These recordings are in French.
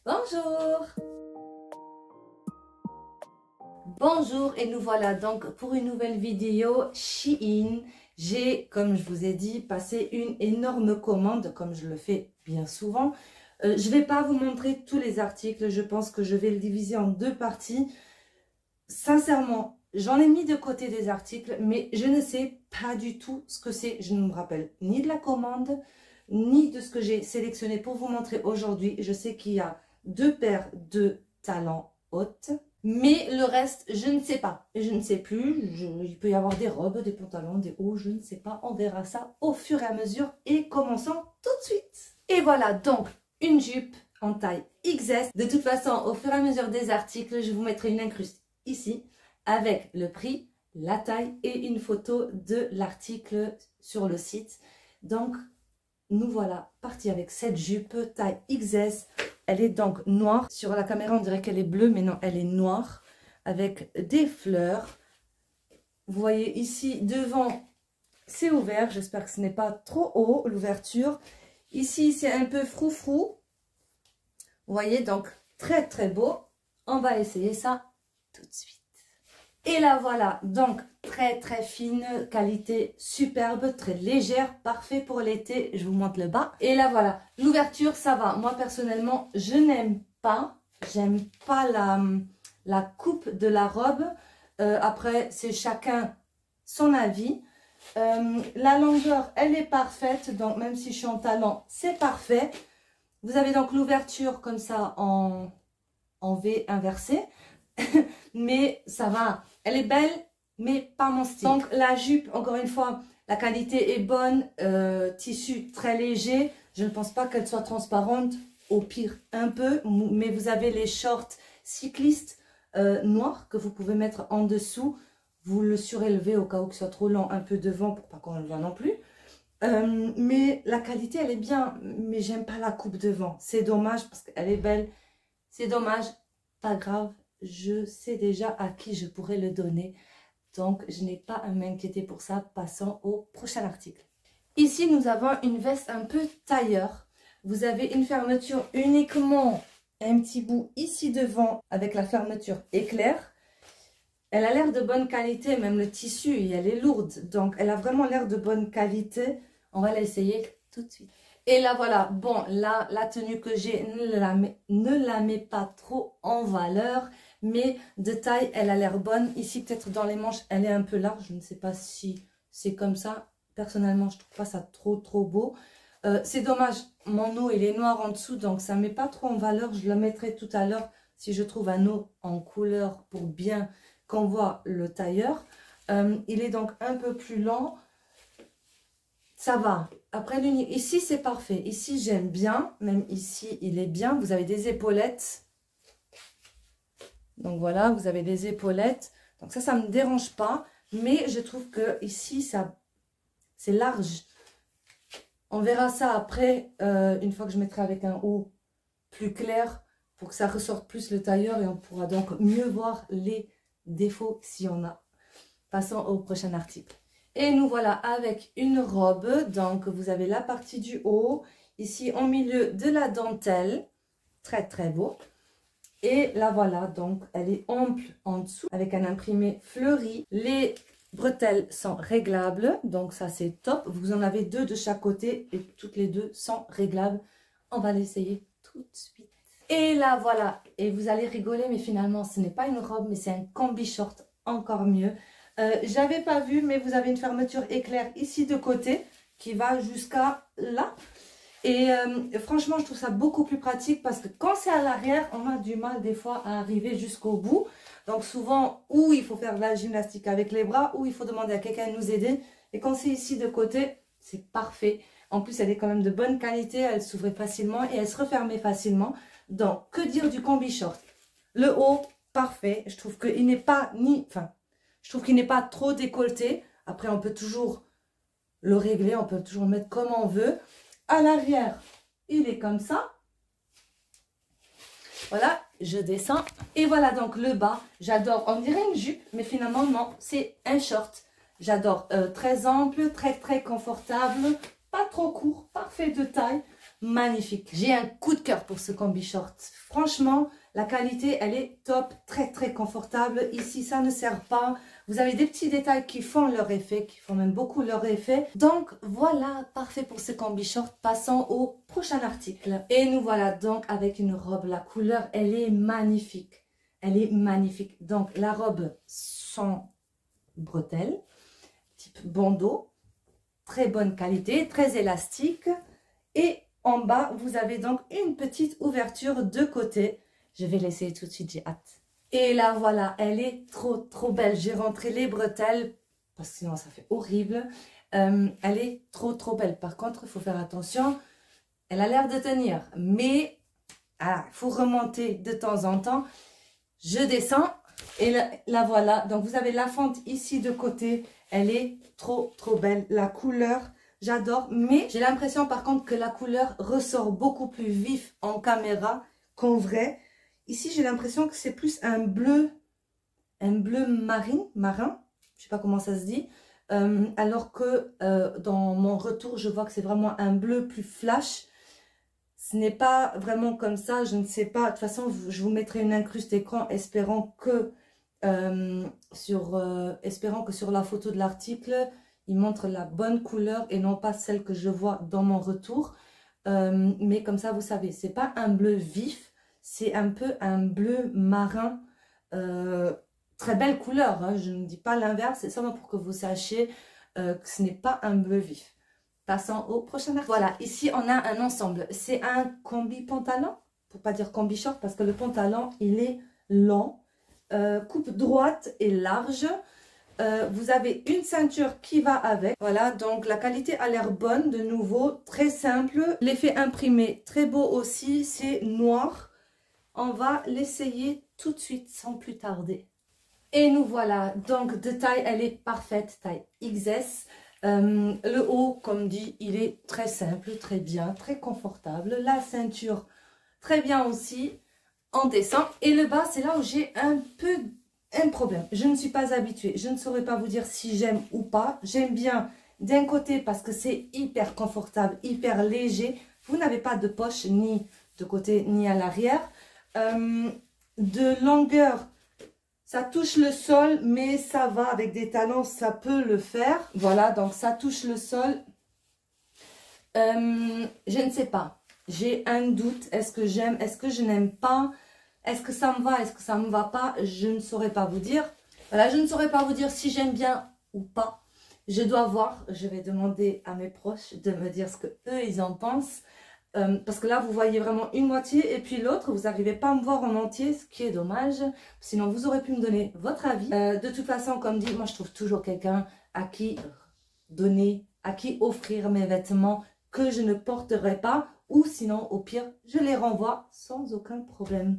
Bonjour! Bonjour et nous voilà donc pour une nouvelle vidéo Shein. J'ai, comme je vous ai dit, passé une énorme commande, comme je le fais bien souvent. Je ne vais pas vous montrer tous les articles, je pense que je vais le diviser en deux parties. Sincèrement, j'en ai mis de côté des articles, mais je ne sais pas du tout ce que c'est. Je ne me rappelle ni de la commande, ni de ce que j'ai sélectionné pour vous montrer aujourd'hui. Je sais qu'il y a deux paires de talons hautes, mais le reste, je ne sais pas. Je ne sais plus. Il peut y avoir des robes, des pantalons, des hauts, je ne sais pas. On verra ça au fur et à mesure et commençons tout de suite. Et voilà donc une jupe en taille XS. De toute façon, au fur et à mesure des articles, je vous mettrai une incruste ici avec le prix, la taille et une photo de l'article sur le site. Donc, nous voilà partis avec cette jupe taille XS. Elle est donc noire. Sur la caméra, on dirait qu'elle est bleue, mais non, elle est noire avec des fleurs. Vous voyez ici, devant, c'est ouvert. J'espère que ce n'est pas trop haut, l'ouverture. Ici, c'est un peu froufrou. Vous voyez, donc, très, très beau. On va essayer ça tout de suite. Et la voilà, donc très très fine, qualité superbe, très légère, parfait pour l'été. Je vous montre le bas. Et là voilà, l'ouverture ça va. Moi personnellement, je n'aime pas, la coupe de la robe. Après, c'est chacun son avis. La longueur, elle est parfaite, donc même si je suis en talon, c'est parfait. Vous avez donc l'ouverture comme ça en V inversé. Mais ça va, elle est belle mais pas mon style. Donc la jupe, encore une fois, la qualité est bonne, tissu très léger, je ne pense pas qu'elle soit transparente, au pire un peu, mais vous avez les shorts cyclistes noirs que vous pouvez mettre en dessous, vous le surélevez au cas où que ce soit trop long un peu devant pour pas qu'on le voit non plus. Mais la qualité elle est bien, mais j'aime pas la coupe devant, c'est dommage parce qu'elle est belle, c'est dommage, pas grave. Je sais déjà à qui je pourrais le donner. Donc, je n'ai pas à m'inquiéter pour ça. Passons au prochain article. Ici, nous avons une veste un peu tailleur. Vous avez une fermeture uniquement un petit bout ici devant avec la fermeture éclair. Elle a l'air de bonne qualité, même le tissu, et elle est lourde. Donc, elle a vraiment l'air de bonne qualité. On va l'essayer tout de suite. Et là, voilà. Bon, là, la tenue que j'ai ne la met pas trop en valeur. Mais de taille, elle a l'air bonne. Ici, peut-être dans les manches, elle est un peu large. Je ne sais pas si c'est comme ça. Personnellement, je ne trouve pas ça trop beau. C'est dommage, mon haut, il est noir en dessous. Donc, ça ne met pas trop en valeur. Je le mettrai tout à l'heure si je trouve un haut en couleur pour bien qu'on voit le tailleur. Il est donc un peu plus lent. Ça va. Après, ici, c'est parfait. Ici, j'aime bien. Même ici, il est bien. Vous avez des épaulettes. Donc voilà, vous avez des épaulettes. Donc ça ne me dérange pas. Mais je trouve que ici, c'est large. On verra ça après, une fois que je mettrai avec un haut plus clair, pour que ça ressorte plus le tailleur. Et on pourra donc mieux voir les défauts s'il y en a. Passons au prochain article. Et nous voilà avec une robe. Donc vous avez la partie du haut. Ici, au milieu de la dentelle. Très très beau. Et là voilà, donc elle est ample en dessous avec un imprimé fleuri. Les bretelles sont réglables, donc ça c'est top. Vous en avez deux de chaque côté et toutes les deux sont réglables. On va l'essayer tout de suite. Et là voilà, et vous allez rigoler, mais finalement ce n'est pas une robe, mais c'est un combi short, encore mieux. J'avais pas vu, mais vous avez une fermeture éclair ici de côté qui va jusqu'à là. Et franchement, je trouve ça beaucoup plus pratique parce que quand c'est à l'arrière, on a du mal des fois à arriver jusqu'au bout. Donc souvent, ou il faut faire de la gymnastique avec les bras, ou il faut demander à quelqu'un de nous aider. Et quand c'est ici de côté, c'est parfait. En plus, elle est quand même de bonne qualité, elle s'ouvrait facilement et elle se refermait facilement. Donc, que dire du combi short? Le haut, parfait. Je trouve qu'il n'est pas je trouve qu'il n'est pas trop décolleté. Après, on peut toujours le régler, on peut toujours le mettre comme on veut. À l'arrière, il est comme ça. Voilà, je descends. Et voilà donc le bas. J'adore, on dirait une jupe, mais finalement non, c'est un short. J'adore, très ample, très confortable, pas trop court, parfait de taille. magnifique. J'ai un coup de cœur pour ce combi short. Franchement, la qualité, elle est top, très très confortable. Ici, ça ne serre pas. Vous avez des petits détails qui font leur effet, qui font même beaucoup leur effet. Donc voilà, parfait pour ce combi short. Passons au prochain article. Et nous voilà donc avec une robe. La couleur, elle est magnifique. Elle est magnifique. Donc la robe sans bretelles, type bandeau, très bonne qualité, très élastique. Et en bas, vous avez donc une petite ouverture de côté. Je vais l'essayer tout de suite, j'ai hâte. Et là, voilà, elle est trop belle. J'ai rentré les bretelles, parce que sinon ça fait horrible. Elle est trop belle. Par contre, il faut faire attention. Elle a l'air de tenir, mais il faut remonter de temps en temps. Je descends et la voilà. Donc, vous avez la fente ici de côté. Elle est trop belle. La couleur, j'adore. Mais j'ai l'impression par contre que la couleur ressort beaucoup plus vif en caméra qu'en vrai. Ici, j'ai l'impression que c'est plus un bleu marin. Je sais pas comment ça se dit. Alors que dans mon retour, je vois que c'est vraiment un bleu plus flash. Ce n'est pas vraiment comme ça, je ne sais pas. De toute façon, je vous mettrai une incruste écran espérant que sur la photo de l'article, il montre la bonne couleur et non pas celle que je vois dans mon retour. Mais comme ça, vous savez, c'est pas un bleu vif, c'est un peu un bleu marin. Très belle couleur, hein, je ne dis pas l'inverse, c'est seulement pour que vous sachiez que ce n'est pas un bleu vif. Passons au prochain article. Voilà, ici on a un ensemble. C'est un combi pantalon, pour pas dire combi short, parce que le pantalon il est long, coupe droite et large. Vous avez une ceinture qui va avec. Voilà, donc la qualité a l'air bonne, de nouveau, très simple. L'effet imprimé, très beau aussi, c'est noir. On va l'essayer tout de suite, sans plus tarder. Et nous voilà, donc de taille, elle est parfaite, taille XS. Le haut, comme dit, il est très simple, très bien, très confortable. La ceinture, très bien aussi. On descend. Et le bas, c'est là où j'ai un problème. Je ne suis pas habituée. Je ne saurais pas vous dire si j'aime ou pas. J'aime bien d'un côté parce que c'est hyper confortable, hyper léger. Vous n'avez pas de poche ni de côté ni à l'arrière. De longueur, ça touche le sol, mais ça va avec des talons, ça peut le faire. Voilà, donc ça touche le sol. Je ne sais pas. J'ai un doute. Est-ce que j'aime? Est-ce que je n'aime pas? Est-ce que ça me va? Est-ce que ça ne me va pas? Je ne saurais pas vous dire. Voilà, je ne saurais pas vous dire si j'aime bien ou pas. Je dois voir. Je vais demander à mes proches de me dire ce que eux ils en pensent. Parce que là, vous voyez vraiment une moitié et puis l'autre, vous n'arrivez pas à me voir en entier, ce qui est dommage. Sinon, vous aurez pu me donner votre avis. De toute façon, comme dit, moi, je trouve toujours quelqu'un à qui donner, à qui offrir mes vêtements que je ne porterai pas. Ou sinon, au pire, je les renvoie sans aucun problème.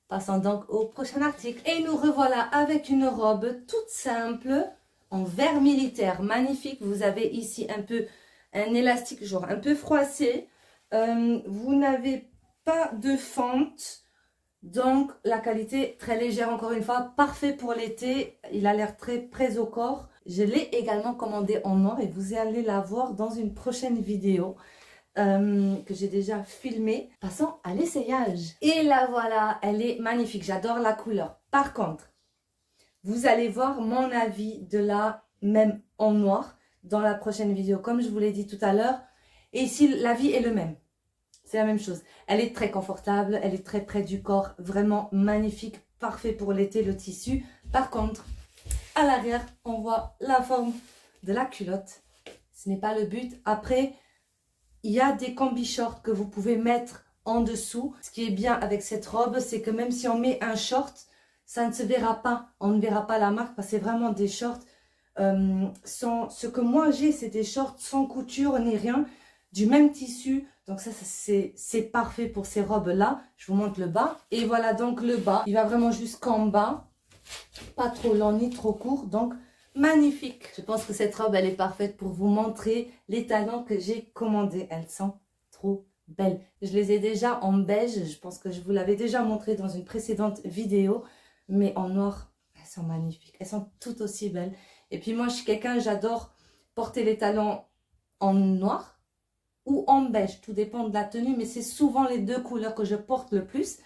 Passons donc au prochain article. Et nous revoilà avec une robe toute simple, en vert militaire, magnifique. Vous avez ici un peu un élastique, genre un peu froissé. Vous n'avez pas de fente, donc la qualité très légère, encore une fois, parfait pour l'été. Il a l'air très prêt au corps. Je l'ai également commandé en noir et vous allez la voir dans une prochaine vidéo que j'ai déjà filmée. Passons à l'essayage. Et la voilà, elle est magnifique, j'adore la couleur. Par contre, vous allez voir mon avis de la même en noir dans la prochaine vidéo, comme je vous l'ai dit tout à l'heure. Et ici, l'avis est le même. C'est la même chose. Elle est très confortable, elle est très près du corps, vraiment magnifique, parfait pour l'été, le tissu. Par contre, à l'arrière, on voit la forme de la culotte. Ce n'est pas le but. Après, il y a des combi shorts que vous pouvez mettre en dessous. Ce qui est bien avec cette robe, c'est que même si on met un short, ça ne se verra pas. On ne verra pas la marque parce que c'est vraiment des shorts ce que moi j'ai, c'est des shorts sans couture ni rien, du même tissu. Donc ça c'est parfait pour ces robes là. Je vous montre le bas. Et voilà donc le bas, il va vraiment jusqu'en bas, pas trop long ni trop court, donc magnifique. Je pense que cette robe elle est parfaite pour vous montrer les talons que j'ai commandés. Elles sont trop belles. Je les ai déjà en beige, je pense que je vous l'avais déjà montré dans une précédente vidéo, mais en noir, elles sont magnifiques, elles sont toutes aussi belles. Et puis moi je suis quelqu'un, j'adore porter les talons en noir. ou en beige. Tout dépend de la tenue, mais c'est souvent les deux couleurs que je porte le plus.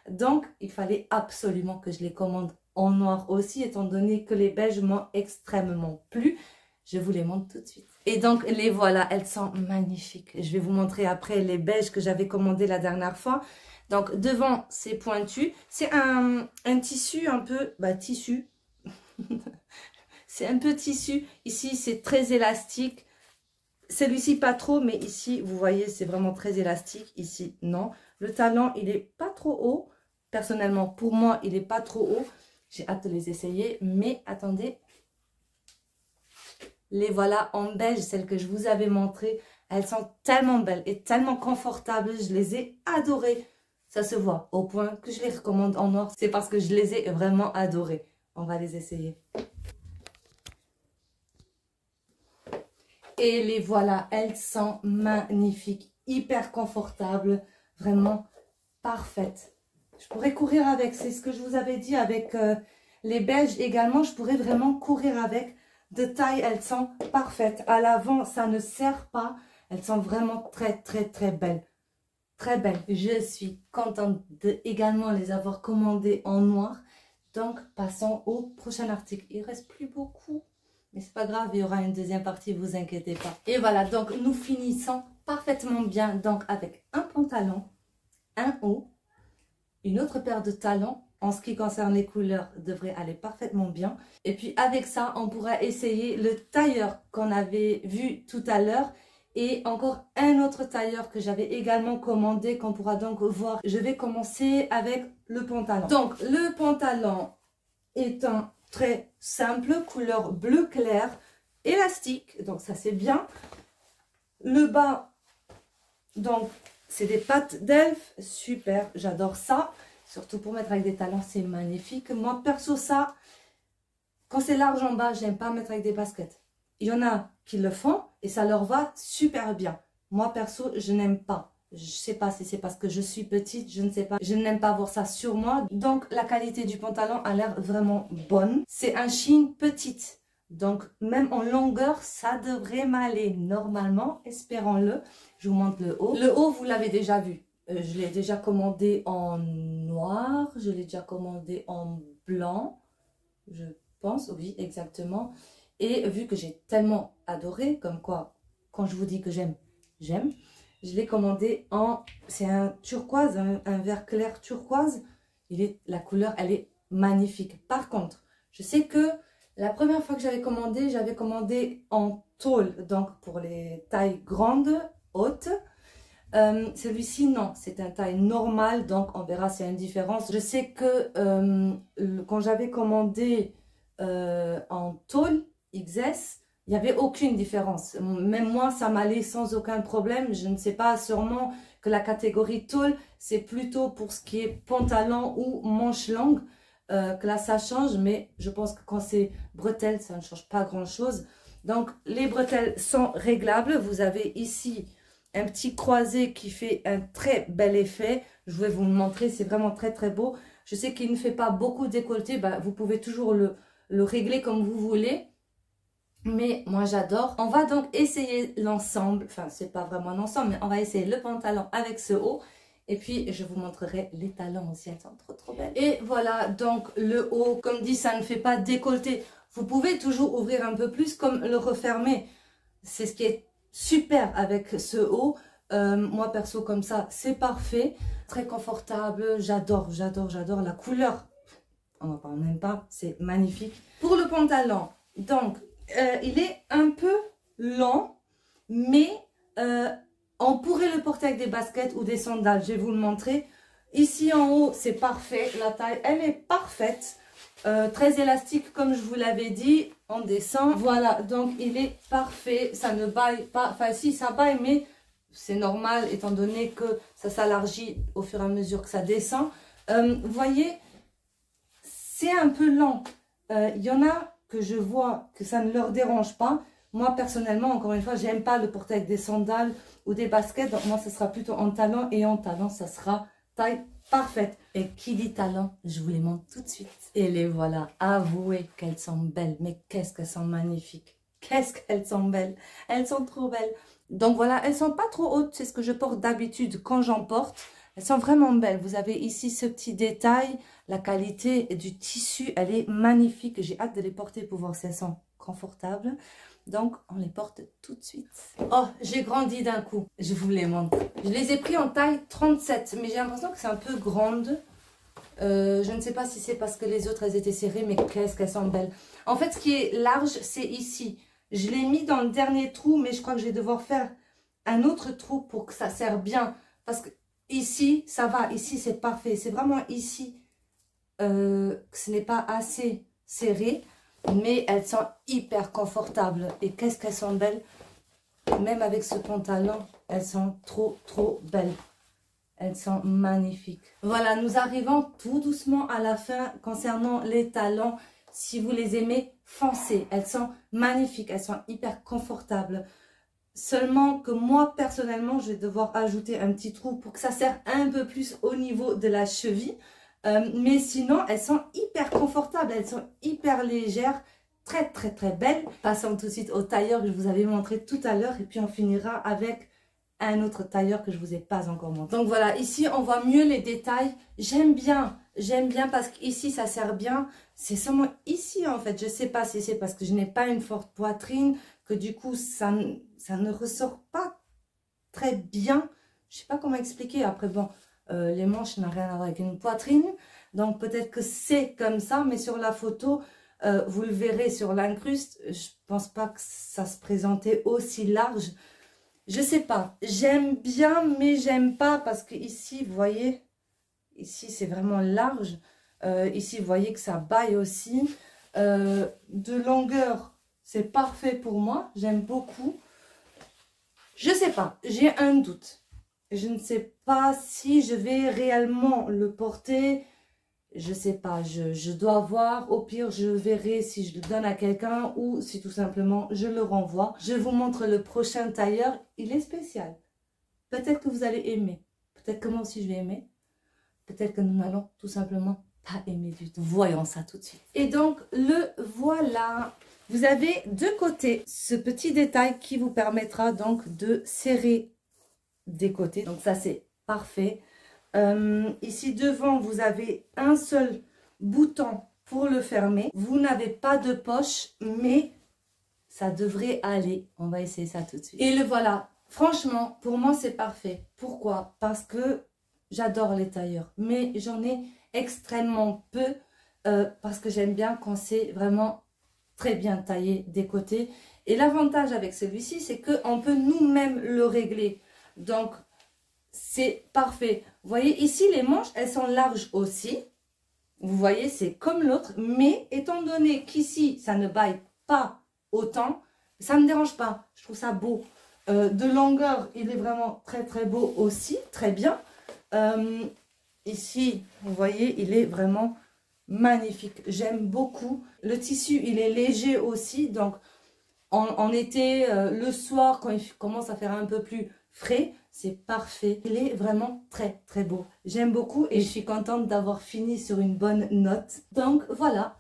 Donc, il fallait absolument que je les commande en noir aussi, étant donné que les beiges m'ont extrêmement plu. Je vous les montre tout de suite. Et donc, les voilà, elles sont magnifiques. Je vais vous montrer après les beiges que j'avais commandés la dernière fois. Donc, devant, c'est pointu. C'est un tissu un peu... tissu. C'est un peu tissu. Ici, c'est très élastique. Celui-ci, pas trop, mais ici, vous voyez, c'est vraiment très élastique. Ici, non. Le talon, il est pas trop haut. Personnellement, pour moi, il est pas trop haut. J'ai hâte de les essayer. Mais attendez... Les voilà en beige, celles que je vous avais montrées. Elles sont tellement belles et tellement confortables. Je les ai adorées. Ça se voit au point que je les recommande en noir. C'est parce que je les ai vraiment adorées. On va les essayer. Et les voilà, elles sont magnifiques. Hyper confortables. Vraiment parfaites. Je pourrais courir avec. C'est ce que je vous avais dit avec les beiges également. Je pourrais vraiment courir avec. De taille, elles sont parfaites. À l'avant, ça ne serre pas. Elles sont vraiment très, très, très belles. Très belles. Je suis contente de également les avoir commandées en noir. Donc, passons au prochain article. Il ne reste plus beaucoup. Mais c'est pas grave, il y aura une deuxième partie, vous inquiétez pas. Et voilà, donc nous finissons parfaitement bien. Donc, avec un pantalon, un haut, une autre paire de talons. En ce qui concerne les couleurs, devrait aller parfaitement bien. Et puis avec ça, on pourra essayer le tailleur qu'on avait vu tout à l'heure. Et encore un autre tailleur que j'avais également commandé, qu'on pourra donc voir. Je vais commencer avec le pantalon. Donc le pantalon est un très simple, couleur bleu clair, élastique. Donc ça c'est bien. Le bas, donc c'est des pattes d'elfe. Super, j'adore ça. Surtout pour mettre avec des talons, c'est magnifique. Moi, perso, ça, quand c'est large en bas, j'aime pas mettre avec des baskets. Il y en a qui le font et ça leur va super bien. Moi, perso, je n'aime pas. Je sais pas si c'est parce que je suis petite, je ne sais pas. Je n'aime pas voir ça sur moi. Donc, la qualité du pantalon a l'air vraiment bonne. C'est un chine petite. Donc, même en longueur, ça devrait m'aller normalement. Espérons-le. Je vous montre le haut. Le haut, vous l'avez déjà vu. Je l'ai déjà commandé en noir, je l'ai déjà commandé en blanc, je pense, oui, exactement. Et vu que j'ai tellement adoré, comme quoi, quand je vous dis que j'aime, j'aime, je l'ai commandé en, c'est un turquoise, un vert clair turquoise. La couleur, elle est magnifique. Par contre, je sais que la première fois que j'avais commandé en tôle, donc pour les tailles grandes, hautes. Celui-ci, non, c'est un taille normale, donc on verra s'il y a une différence. Je sais que quand j'avais commandé en tôle XS, il n'y avait aucune différence. Même moi, ça m'allait sans aucun problème. Je ne sais pas, sûrement que la catégorie tôle, c'est plutôt pour ce qui est pantalon ou manche longue, que là, ça change. Mais je pense que quand c'est bretelles, ça ne change pas grand-chose. Donc, les bretelles sont réglables. Vous avez ici un petit croisé qui fait un très bel effet. Je vais vous le montrer, c'est vraiment très très beau. Je sais qu'il ne fait pas beaucoup décolleté, vous pouvez toujours le régler comme vous voulez. Mais moi j'adore. On va donc essayer l'ensemble, enfin c'est pas vraiment l'ensemble, mais on va essayer le pantalon avec ce haut. Et puis je vous montrerai les talons aussi, elles sont trop trop belles. Et voilà, donc le haut, comme dit, ça ne fait pas décolleté. Vous pouvez toujours ouvrir un peu plus comme le refermer. C'est ce qui est super avec ce haut. Moi perso comme ça c'est parfait, très confortable, j'adore la couleur, on n'en parle même pas, c'est magnifique. Pour le pantalon, donc il est un peu long, mais on pourrait le porter avec des baskets ou des sandales. Je vais vous le montrer. Ici en haut c'est parfait, la taille elle est parfaite. Très élastique comme je vous l'avais dit. On descend, voilà, donc il est parfait, ça ne baille pas, enfin si ça baille, mais c'est normal étant donné que ça s'élargit au fur et à mesure que ça descend. Vous voyez, c'est un peu lent. Il y en a que je vois que ça ne leur dérange pas. Moi personnellement, encore une fois, j'aime pas le porter avec des sandales ou des baskets, donc moi ce sera plutôt en talon, et en talon ça sera taille parfaite. Et qui dit talon, je vous les montre tout de suite. Et les voilà, avouez qu'elles sont belles. Mais qu'est-ce qu'elles sont magnifiques. Qu'est-ce qu'elles sont belles. Elles sont trop belles. Donc voilà, elles sont pas trop hautes, c'est ce que je porte d'habitude quand j'en porte. Elles sont vraiment belles. Vous avez ici ce petit détail. La qualité du tissu, elle est magnifique. J'ai hâte de les porter pour voir si elles sont confortables. Donc, on les porte tout de suite. Oh, j'ai grandi d'un coup. Je vous les montre. Je les ai pris en taille 37, mais j'ai l'impression que c'est un peu grande. Je ne sais pas si c'est parce que les autres, elles étaient serrées, mais qu'est-ce qu'elles sont belles. En fait, ce qui est large, c'est ici. Je l'ai mis dans le dernier trou, mais je crois que je vais devoir faire un autre trou pour que ça serre bien. Parce que ici, ça va. Ici, c'est parfait. C'est vraiment ici que ce n'est pas assez serré. Mais elles sont hyper confortables. Et qu'est-ce qu'elles sont belles. Même avec ce pantalon, elles sont trop belles. Elles sont magnifiques. Voilà, nous arrivons tout doucement à la fin concernant les talons. Si vous les aimez, foncez. Elles sont magnifiques. Elles sont hyper confortables. Seulement que moi, personnellement, je vais devoir ajouter un petit trou pour que ça serre un peu plus au niveau de la cheville. Mais sinon, elles sont hyper confortables. Elles sont hyper légères. Très belles. Passons tout de suite au tailleur que je vous avais montré tout à l'heure. Et puis, on finira avec un autre tailleur que je vous ai pas encore montré. Donc voilà, ici on voit mieux les détails. J'aime bien parce qu'ici ça sert bien. C'est seulement ici en fait, je sais pas si c'est parce que je n'ai pas une forte poitrine que du coup ça ne ressort pas très bien. Je sais pas comment expliquer. Après bon, les manches n'ont rien à voir avec une poitrine, donc peut-être que c'est comme ça, mais sur la photo vous le verrez sur l'incruste, je pense pas que ça se présentait aussi large. Je sais pas, j'aime bien, mais j'aime pas parce que ici, vous voyez, ici c'est vraiment large. Ici, vous voyez que ça baille aussi. De longueur, c'est parfait pour moi, j'aime beaucoup. Je sais pas, j'ai un doute. Je ne sais pas si je vais réellement le porter. Je sais pas, je dois voir. Au pire, je verrai si je le donne à quelqu'un ou si tout simplement je le renvoie. Je vous montre le prochain tailleur. Il est spécial. Peut-être que vous allez aimer. Peut-être que moi aussi je vais aimer. Peut-être que nous n'allons tout simplement pas aimer du tout. Voyons ça tout de suite. Et donc, le voilà. Vous avez de côté ce petit détail qui vous permettra donc de serrer des côtés. Donc ça, c'est parfait. Ici devant, vous avez un seul bouton pour le fermer. Vous n'avez pas de poche, mais ça devrait aller. On va essayer ça tout de suite. Et le voilà. Franchement, pour moi, c'est parfait. Pourquoi? Parce que j'adore les tailleurs, mais j'en ai extrêmement peu parce que j'aime bien quand c'est vraiment très bien taillé des côtés. Et l'avantage avec celui-ci, c'est qu'on peut nous-mêmes le régler. Donc, c'est parfait. Vous voyez, ici, les manches, elles sont larges aussi. Vous voyez, c'est comme l'autre. Mais étant donné qu'ici, ça ne baille pas autant, ça ne me dérange pas. Je trouve ça beau. De longueur, il est vraiment très beau aussi. Très bien. Ici, vous voyez, il est vraiment magnifique. J'aime beaucoup. Le tissu, il est léger aussi. Donc, en été, le soir, quand il commence à faire un peu plus frais, c'est parfait. Il est vraiment très beau. J'aime beaucoup et je suis contente d'avoir fini sur une bonne note. Donc voilà,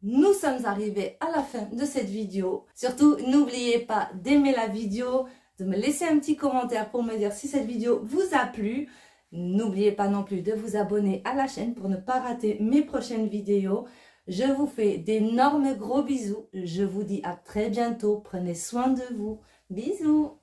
nous sommes arrivés à la fin de cette vidéo. Surtout, n'oubliez pas d'aimer la vidéo, de me laisser un petit commentaire pour me dire si cette vidéo vous a plu. N'oubliez pas non plus de vous abonner à la chaîne pour ne pas rater mes prochaines vidéos. Je vous fais d'énormes gros bisous. Je vous dis à très bientôt. Prenez soin de vous. Bisous.